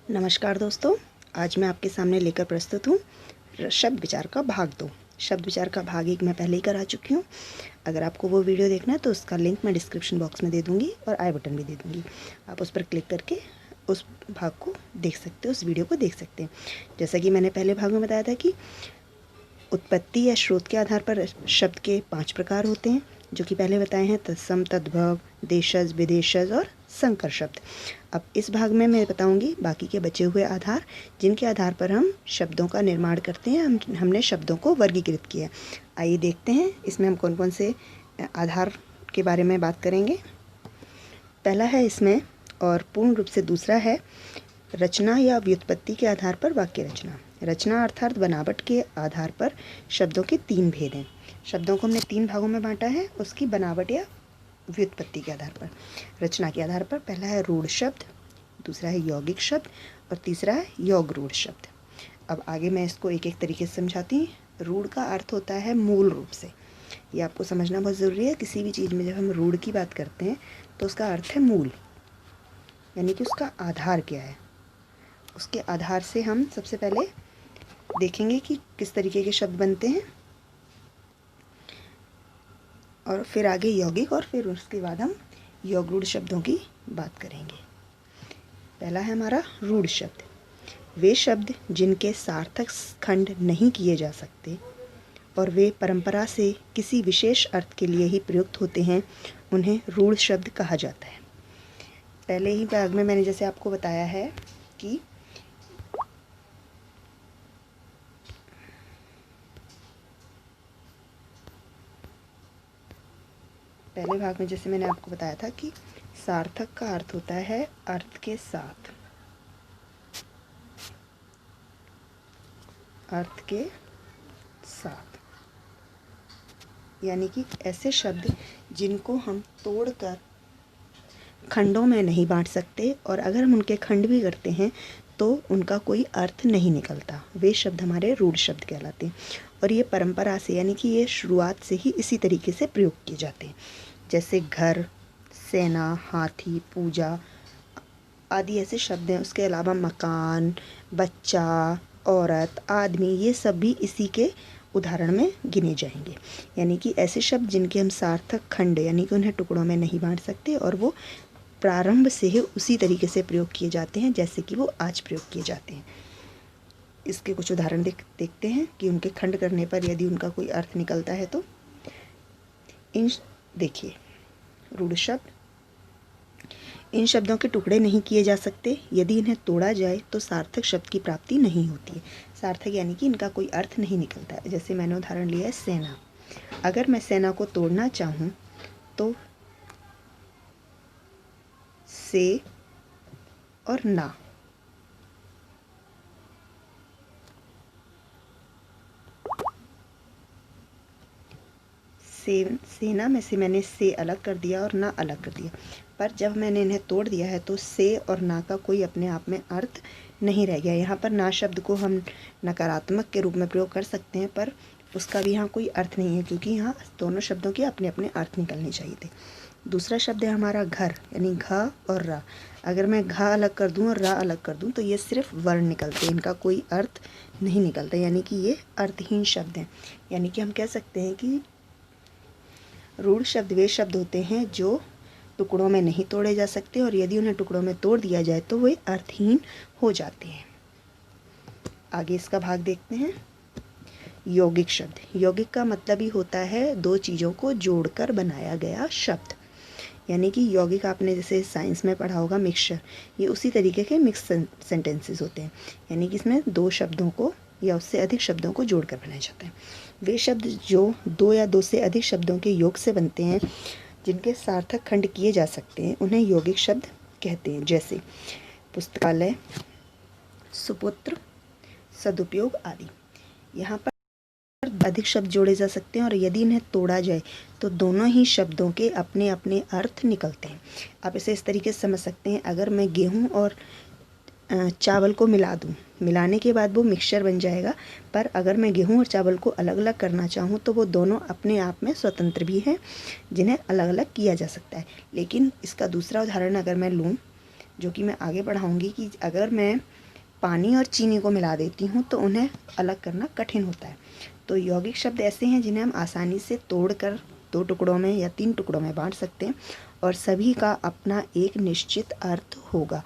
नमस्कार दोस्तों, आज मैं आपके सामने लेकर प्रस्तुत हूँ शब्द विचार का भाग 2। शब्द विचार का भाग 1 मैं पहले ही करा चुकी हूँ। अगर आपको वो वीडियो देखना है तो उसका लिंक मैं डिस्क्रिप्शन बॉक्स में दे दूँगी और आई बटन भी दे दूँगी। आप उस पर क्लिक करके उस भाग को देख सकते हो, उस वीडियो को देख सकते हैं। जैसा कि मैंने पहले भाग में बताया था कि उत्पत्ति या स्रोत के आधार पर शब्द के 5 प्रकार होते हैं, जो कि पहले बताए हैं: तत्सम, तद्भव, देशज, विदेशज और संकर शब्द। अब इस भाग में मैं बताऊंगी बाकी के बचे हुए आधार, जिनके आधार पर हम शब्दों का निर्माण करते हैं। हमने शब्दों को वर्गीकृत किया। आइए देखते हैं इसमें हम कौन कौन से आधार के बारे में बात करेंगे। पहला है इसमें, और पूर्ण रूप से दूसरा है, रचना या व्युत्पत्ति के आधार पर वाक्य रचना। रचना अर्थात बनावट के आधार पर शब्दों के 3 भेद हैं। शब्दों को हमने 3 भागों में बांटा है, उसकी बनावट या व्युत्पत्ति के आधार पर। रचना के आधार पर पहला है रूढ़ शब्द, दूसरा है यौगिक शब्द और तीसरा है योग रूढ़ शब्द। अब आगे मैं इसको एक एक तरीके से समझाती हूँ। रूढ़ का अर्थ होता है मूल रूप से। ये आपको समझना बहुत ज़रूरी है। किसी भी चीज़ में जब हम रूढ़ की बात करते हैं तो उसका अर्थ है मूल, यानी कि उसका आधार क्या है। उसके आधार से हम सबसे पहले देखेंगे कि किस तरीके के शब्द बनते हैं, और फिर आगे यौगिक, और फिर उसके बाद हम योग रूढ़ शब्दों की बात करेंगे। पहला है हमारा रूढ़ शब्द। वे शब्द जिनके सार्थक खंड नहीं किए जा सकते और वे परंपरा से किसी विशेष अर्थ के लिए ही प्रयुक्त होते हैं, उन्हें रूढ़ शब्द कहा जाता है। पहले ही भाग में मैंने जैसे आपको बताया है कि पहले भाग में जैसे मैंने आपको बताया था कि सार्थक का अर्थ होता है अर्थ के साथ, अर्थ के साथ, यानी कि ऐसे शब्द जिनको हम तोड़कर खंडों में नहीं बांट सकते, और अगर हम उनके खंड भी करते हैं तो उनका कोई अर्थ नहीं निकलता, वे शब्द हमारे रूढ़ शब्द कहलाते हैं। और ये परंपरा से, यानी कि ये शुरुआत से ही इसी तरीके से प्रयोग किए जाते हैं। जैसे घर, सेना, हाथी, पूजा आदि ऐसे शब्द हैं। उसके अलावा मकान, बच्चा, औरत, आदमी, ये सब भी इसी के उदाहरण में गिने जाएंगे। यानी कि ऐसे शब्द जिनके हम सार्थक खंड, यानी कि उन्हें टुकड़ों में नहीं बांट सकते, और वो प्रारंभ से ही उसी तरीके से प्रयोग किए जाते हैं जैसे कि वो आज प्रयोग किए जाते हैं। इसके कुछ उदाहरण देखते हैं कि उनके खंड करने पर यदि उनका कोई अर्थ निकलता है तो। देखिए, रूढ़ शब्द, इन शब्दों के टुकड़े नहीं किए जा सकते। यदि इन्हें तोड़ा जाए तो सार्थक शब्द की प्राप्ति नहीं होती है। सार्थक यानी कि इनका कोई अर्थ नहीं निकलता है। जैसे मैंने उदाहरण लिया है सेना। अगर मैं सेना को तोड़ना चाहूँ तो से और ना, सेना में से मैंने से अलग कर दिया और ना अलग कर दिया, पर जब मैंने इन्हें तोड़ दिया है तो से और ना का कोई अपने आप में अर्थ नहीं रह गया। यहाँ पर ना शब्द को हम नकारात्मक के रूप में प्रयोग कर सकते हैं, पर उसका भी यहाँ कोई अर्थ नहीं है, क्योंकि यहाँ दोनों शब्दों के अपने अपने अर्थ निकलने चाहिए थे। दूसरा शब्द है हमारा घर, यानी घ और रा। अगर मैं घ अलग कर दूँ और रा अलग कर दूँ तो ये सिर्फ वर्ण निकलते हैं, इनका कोई अर्थ नहीं निकलता, यानी कि ये अर्थहीन शब्द हैं। यानी कि हम कह सकते हैं कि रूढ़ शब्द वे शब्द होते हैं जो टुकड़ों में नहीं तोड़े जा सकते, और यदि उन्हें टुकड़ों में तोड़ दिया जाए तो वे अर्थहीन हो जाते हैं। आगे इसका भाग देखते हैं। यौगिक शब्द। यौगिक का मतलब ही होता है दो चीज़ों को जोड़कर बनाया गया शब्द। यानी कि यौगिक आपने जैसे साइंस में पढ़ा होगा मिक्सचर, ये उसी तरीके के मिक्स सेंटेंसेस होते हैं। यानी कि इसमें दो शब्दों को या उससे अधिक शब्दों को जोड़कर बनाया जाता है। वे शब्द जो दो या दो से अधिक शब्दों के योग से बनते हैं, जिनके सार्थक खंड किए जा सकते हैं, उन्हें यौगिक शब्द कहते हैं। जैसे पुस्तकालय, सुपुत्र, सदुपयोग आदि। यहाँ पर अधिक शब्द जोड़े जा सकते हैं, और यदि इन्हें तोड़ा जाए तो दोनों ही शब्दों के अपने अपने अर्थ निकलते हैं। आप इसे इस तरीके से समझ सकते हैं, अगर मैं गेहूँ और चावल को मिला दूँ, मिलाने के बाद वो मिक्सचर बन जाएगा, पर अगर मैं गेहूँ और चावल को अलग अलग करना चाहूँ तो वो दोनों अपने आप में स्वतंत्र भी हैं, जिन्हें अलग अलग किया जा सकता है। लेकिन इसका दूसरा उदाहरण अगर मैं लूँ जो कि मैं आगे बढ़ाऊँगी कि अगर मैं पानी और चीनी को मिला देती हूँ तो उन्हें अलग करना कठिन होता है। तो यौगिक शब्द ऐसे हैं जिन्हें हम आसानी से तोड़कर 2 टुकड़ों में या 3 टुकड़ों में बाँट सकते हैं और सभी का अपना एक निश्चित अर्थ होगा।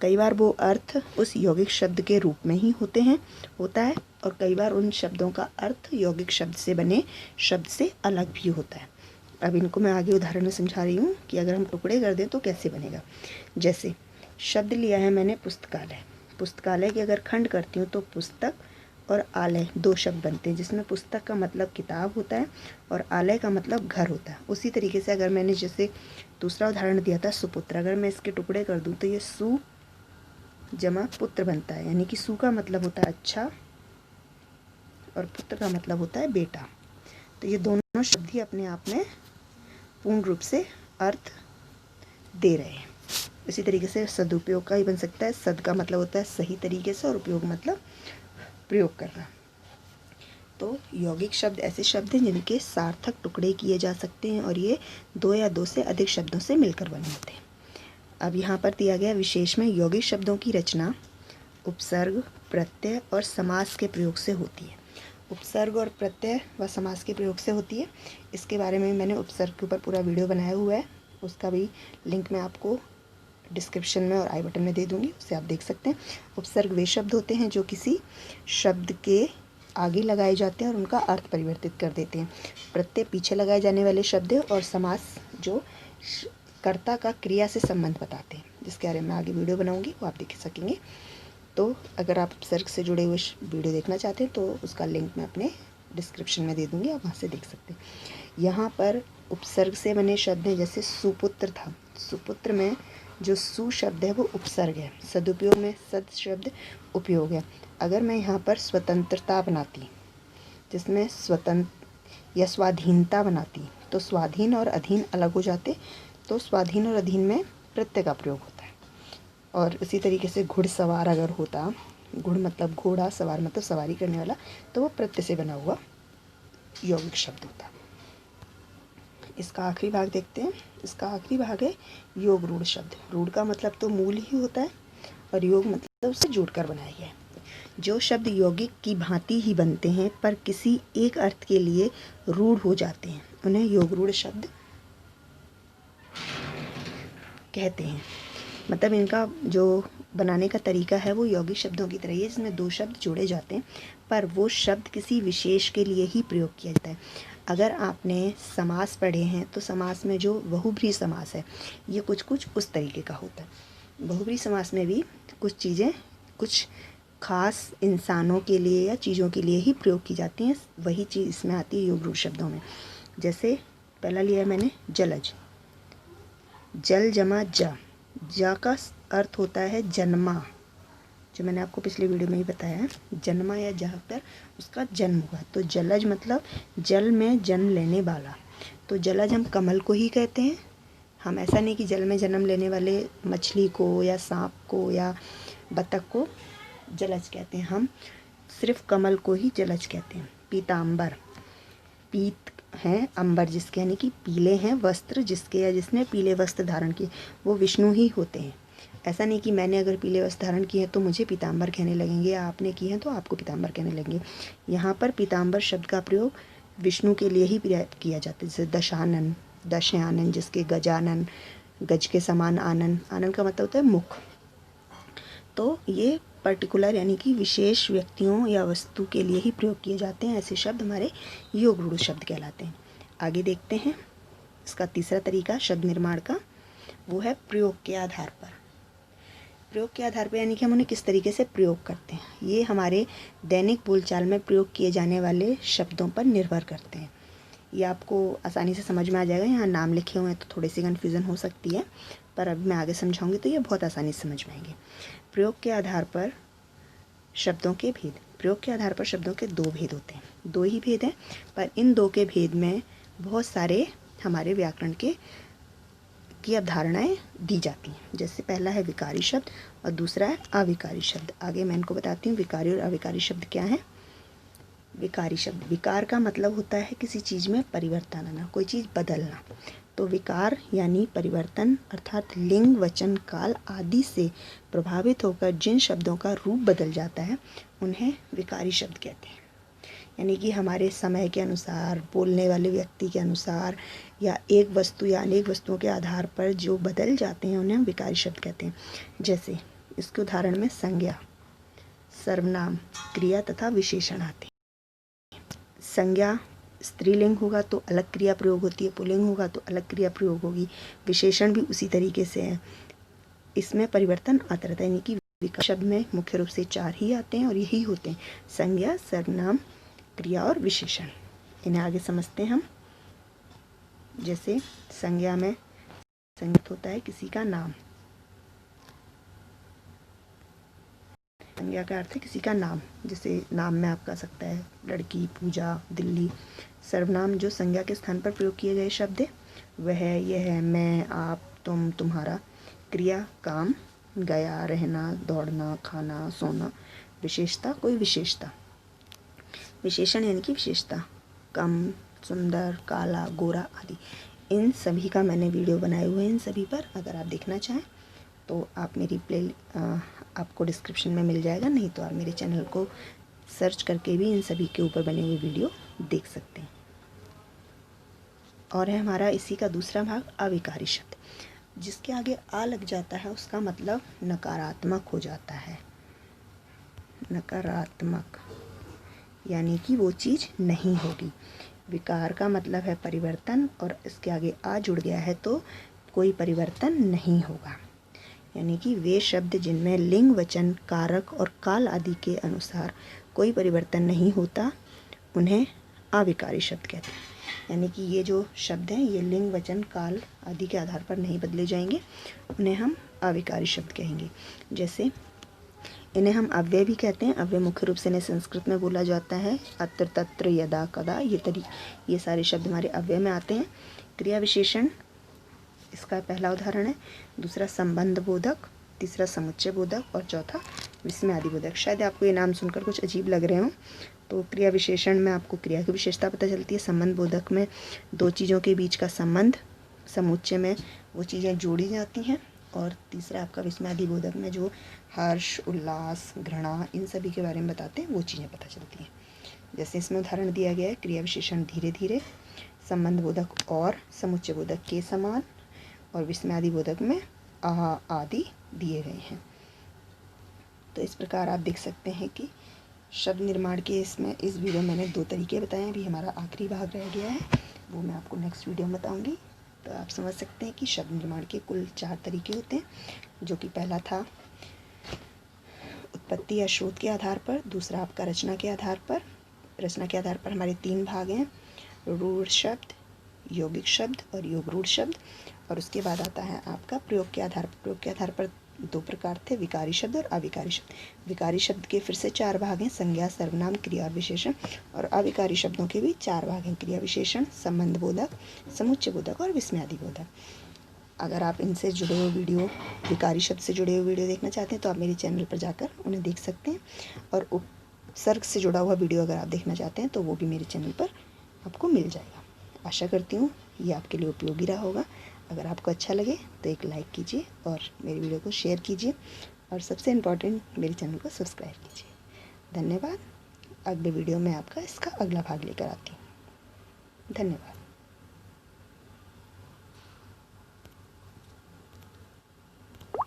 कई बार वो अर्थ उस यौगिक शब्द के रूप में ही होता है और कई बार उन शब्दों का अर्थ यौगिक शब्द से बने शब्द से अलग भी होता है। अब इनको मैं आगे उदाहरण में समझा रही हूँ कि अगर हम टुकड़े कर दें तो कैसे बनेगा। जैसे शब्द लिया है मैंने पुस्तकालय। पुस्तकालय की अगर खंड करती हूँ तो पुस्तक और आलय 2 शब्द बनते हैं, जिसमें पुस्तक का मतलब किताब होता है और आलय का मतलब घर होता है। उसी तरीके से अगर मैंने जैसे दूसरा उदाहरण दिया था सुपुत्र, अगर मैं इसके टुकड़े कर दूँ तो ये सु जमा पुत्र बनता है, यानी कि सु का मतलब होता है अच्छा और पुत्र का मतलब होता है बेटा। तो ये दोनों शब्द ही अपने आप में पूर्ण रूप से अर्थ दे रहे हैं। इसी तरीके से सदुपयोग का ही बन सकता है। सद का मतलब होता है सही तरीके से और उपयोग मतलब प्रयोग करना। तो यौगिक शब्द ऐसे शब्द हैं जिनके सार्थक टुकड़े किए जा सकते हैं और ये 2 या 2 से अधिक शब्दों से मिलकर बने होते हैं। अब यहाँ पर दिया गया विशेष में यौगिक शब्दों की रचना उपसर्ग, प्रत्यय और समास के प्रयोग से होती है। उपसर्ग और प्रत्यय व समास के प्रयोग से होती है। इसके बारे में मैंने उपसर्ग के ऊपर पूरा वीडियो बनाया हुआ है, उसका भी लिंक मैं आपको डिस्क्रिप्शन में और आई बटन में दे दूँगी, उससे आप देख सकते हैं। उपसर्ग वे शब्द होते हैं जो किसी शब्द के आगे लगाए जाते हैं और उनका अर्थ परिवर्तित कर देते हैं। प्रत्यय पीछे लगाए जाने वाले शब्द है और समास जो कर्ता का क्रिया से संबंध बताते हैं, जिसके बारे में आगे वीडियो बनाऊंगी, वो आप देख सकेंगे। तो अगर आप उपसर्ग से जुड़े हुए वीडियो देखना चाहते हैं तो उसका लिंक मैं अपने डिस्क्रिप्शन में दे दूँगी, आप वहाँ से देख सकते हैं। यहाँ पर उपसर्ग से बने शब्द हैं, जैसे सुपुत्र था। सुपुत्र में जो सु शब्द है वो उपसर्ग है। सदुपयोग में सद शब्द उपयोग है। अगर मैं यहाँ पर स्वतंत्रता बनाती, जिसमें स्वतंत्र या स्वाधीनता बनाती, तो स्वाधीन और अधीन अलग हो जाते। तो स्वाधीन और अधीन में प्रत्यय का प्रयोग होता है। और इसी तरीके से घुड़सवार अगर होता, घुड़ मतलब घोड़ा, सवार मतलब सवारी करने वाला, तो वो प्रत्यय से बना हुआ यौगिक शब्द होता। इसका आखिरी भाग देखते हैं। इसका आखिरी भाग है योग रूढ़ शब्द। रूढ़ का मतलब तो मूल ही होता है और योग मतलब उससे जोड़कर बनाया गया है। जो शब्द यौगिक की भांति ही बनते हैं पर किसी एक अर्थ के लिए रूढ़ हो जाते हैं, उन्हें योग रूढ़ शब्द कहते हैं। मतलब इनका जो बनाने का तरीका है वो यौगिक शब्दों की तरह ही है, जिसमें 2 शब्द जोड़े जाते हैं पर वो शब्द किसी विशेष के लिए ही प्रयोग किया जाता है। अगर आपने समास पढ़े हैं तो समास में जो बहुब्रीहि समास है ये कुछ उस तरीके का होता है। बहुब्रीहि समास में भी कुछ चीज़ें कुछ खास इंसानों के लिए या चीज़ों के लिए ही प्रयोग की जाती हैं, वही चीज़ इसमें आती है योग रूढ़ शब्दों में। जैसे पहला लिया है मैंने जलज, जल जमा जा का अर्थ होता है जन्मा, जो मैंने आपको पिछले वीडियो में ही बताया है। जन्मा या जहाँ पर उसका जन्म हुआ, तो जलज मतलब जल में जन्म लेने वाला। तो जलज हम कमल को ही कहते हैं। हम ऐसा नहीं कि जल में जन्म लेने वाले मछली को या सांप को या बतख को जलज कहते हैं, हम सिर्फ कमल को ही जलज कहते हैं। पीताम्बर, पीत हैं अंबर जिसके, यानी कि पीले हैं वस्त्र जिसके या जिसने पीले वस्त्र धारण किए, वो विष्णु ही होते हैं। ऐसा नहीं कि मैंने अगर पीले वस्त्र धारण किए हैं तो मुझे पीताम्बर कहने लगेंगे, या आपने किए हैं तो आपको पीताम्बर कहने लगेंगे। यहाँ पर पीताम्बर शब्द का प्रयोग विष्णु के लिए ही किया जाता है। जैसे दशानन, दशयानन जिसके गजानन, गज के समान आनन, आनन का मतलब होता है मुख। तो ये पर्टिकुलर यानी कि विशेष व्यक्तियों या वस्तु के लिए ही प्रयोग किए जाते हैं। ऐसे शब्द हमारे योग रूढ़ शब्द कहलाते हैं। आगे देखते हैं इसका तीसरा तरीका शब्द निर्माण का, वो है प्रयोग के आधार पर। प्रयोग के आधार पर यानी कि हम उन्हें किस तरीके से प्रयोग करते हैं, ये हमारे दैनिक बोलचाल में प्रयोग किए जाने वाले शब्दों पर निर्भर करते हैं। ये आपको आसानी से समझ में आ जाएगा। यहाँ नाम लिखे हुए हैं तो थोड़ी सी कन्फ्यूज़न हो सकती है, पर अब मैं आगे समझाऊंगी तो ये बहुत आसानी से समझ में आएंगे। प्रयोग के आधार पर शब्दों के भेद। प्रयोग के आधार पर शब्दों के 2 भेद होते हैं, 2 ही भेद हैं, पर इन 2 के भेद में बहुत सारे हमारे व्याकरण की अवधारणाएं दी जाती हैं। जैसे पहला है विकारी शब्द और दूसरा है अविकारी शब्द। आगे मैं इनको बताती हूँ विकारी और अविकारी शब्द क्या है। विकारी शब्द, विकार का मतलब होता है किसी चीज़ में परिवर्तन आना, कोई चीज़ बदलना। तो विकार यानी परिवर्तन अर्थात लिंग, वचन, काल आदि से प्रभावित होकर जिन शब्दों का रूप बदल जाता है उन्हें विकारी शब्द कहते हैं। यानी कि हमारे समय के अनुसार, बोलने वाले व्यक्ति के अनुसार या एक वस्तु या अनेक वस्तुओं के आधार पर जो बदल जाते हैं उन्हें हम विकारी शब्द कहते हैं। जैसे इसके उदाहरण में संज्ञा, सर्वनाम, क्रिया तथा विशेषण आते हैं। संज्ञा स्त्रीलिंग होगा तो अलग क्रिया प्रयोग होती है, पुल्लिंग होगा तो अलग क्रिया प्रयोग होगी। विशेषण भी उसी तरीके से है, इसमें परिवर्तन आता रहता है। यानी कि विकार शब्द में मुख्य रूप से 4 ही आते हैं और यही होते हैं: संज्ञा, सर्वनाम, क्रिया और विशेषण। इन्हें आगे समझते हैं हम। जैसे संज्ञा में संज्ञा होता है किसी का नाम। संज्ञा का अर्थ है किसी का नाम, जैसे नाम में आपका सकता है लड़की, पूजा, दिल्ली। सर्वनाम जो संज्ञा के स्थान पर प्रयोग किए गए शब्द है, वह, यह, मैं, आप, तुम, तुम्हारा। क्रिया काम, गया, रहना, दौड़ना, खाना, सोना। विशेषता कोई विशेषता। विशेषण यानी कि विशेषता, कम, सुंदर, काला, गोरा आदि। इन सभी का मैंने वीडियो बनाए हुए हैं। इन सभी पर अगर आप देखना चाहें तो आप मेरी आपको डिस्क्रिप्शन में मिल जाएगा, नहीं तो आप मेरे चैनल को सर्च करके भी इन सभी के ऊपर बने हुए वीडियो देख सकते हैं। और है हमारा इसी का दूसरा भाग, अविकारी शब्द। जिसके आगे आ लग जाता है उसका मतलब नकारात्मक हो जाता है। नकारात्मक यानी कि वो चीज़ नहीं होगी। विकार का मतलब है परिवर्तन, और इसके आगे आ जुड़ गया है तो कोई परिवर्तन नहीं होगा। यानी कि वे शब्द जिनमें लिंग, वचन, कारक और काल आदि के अनुसार कोई परिवर्तन नहीं होता उन्हें अविकारी शब्द कहते हैं। यानी कि ये जो शब्द हैं ये लिंग, वचन, काल आदि के आधार पर नहीं बदले जाएंगे, उन्हें हम अविकारी शब्द कहेंगे। जैसे इन्हें हम अव्यय भी कहते हैं। अव्यय मुख्य रूप से इन्हें संस्कृत में बोला जाता है। अत्र, तत्र, यदा, कदा, ये सारे शब्द हमारे अव्यय में आते हैं। क्रिया विशेषण इसका पहला उदाहरण है। दूसरा संबंध बोधक, तीसरा समुच्चय बोधक और चौथा विस्मयादि बोधक। शायद आपको ये नाम सुनकर कुछ अजीब लग रहे हो। तो क्रिया विशेषण में आपको क्रिया की विशेषता पता चलती है। संबंध बोधक में दो चीज़ों के बीच का संबंध, समुच्चय में वो चीज़ें जोड़ी जाती हैं, और तीसरा आपका विस्मयादि बोधक में जो हर्ष, उल्लास, घृणा इन सभी के बारे में बताते हैं वो चीज़ें पता चलती हैं। जैसे इसमें उदाहरण दिया गया है, क्रिया विशेषण धीरे धीरे, संबंध बोधक और समुच्चय बोधक के समान, और विस्मयादि बोधक में आदि दिए गए हैं। तो इस प्रकार आप देख सकते हैं कि शब्द निर्माण के इस वीडियो में मैंने 2 तरीके बताए। अभी हमारा आखिरी भाग रह गया है, वो मैं आपको नेक्स्ट वीडियो में बताऊंगी। तो आप समझ सकते हैं कि शब्द निर्माण के कुल 4 तरीके होते हैं, जो कि पहला था उत्पत्ति या स्रोत के आधार पर, दूसरा आपका रचना के आधार पर। रचना के आधार पर हमारे 3 भाग हैं, रूढ़ शब्द, यौगिक शब्द और योग रूढ़ शब्द। और उसके बाद आता है आपका प्रयोग के आधार पर। प्रयोग के आधार पर 2 प्रकार थे, विकारी शब्द और अविकारी शब्द। विकारी शब्द के फिर से 4 भाग हैं, संज्ञा, सर्वनाम, क्रिया और विशेषण। और अविकारी शब्दों के भी 4 भाग हैं, क्रिया विशेषण, संबंध बोधक, समुच्चय बोधक और विस्मयादि बोधक। अगर आप इनसे जुड़े हुए वीडियो, विकारी शब्द से जुड़े हुए वीडियो देखना चाहते हैं तो आप मेरे चैनल पर जाकर उन्हें देख सकते हैं। और उपसर्ग से जुड़ा हुआ वीडियो अगर आप देखना चाहते हैं तो वो भी मेरे चैनल पर आपको मिल जाएगा। आशा करती हूँ ये आपके लिए उपयोगी रहा होगा। अगर आपको अच्छा लगे तो एक लाइक कीजिए और मेरी वीडियो को शेयर कीजिए, और सबसे इम्पॉर्टेंट मेरे चैनल को सब्सक्राइब कीजिए। धन्यवाद। अगले वीडियो में आपका इसका अगला भाग लेकर आती हूँ। धन्यवाद।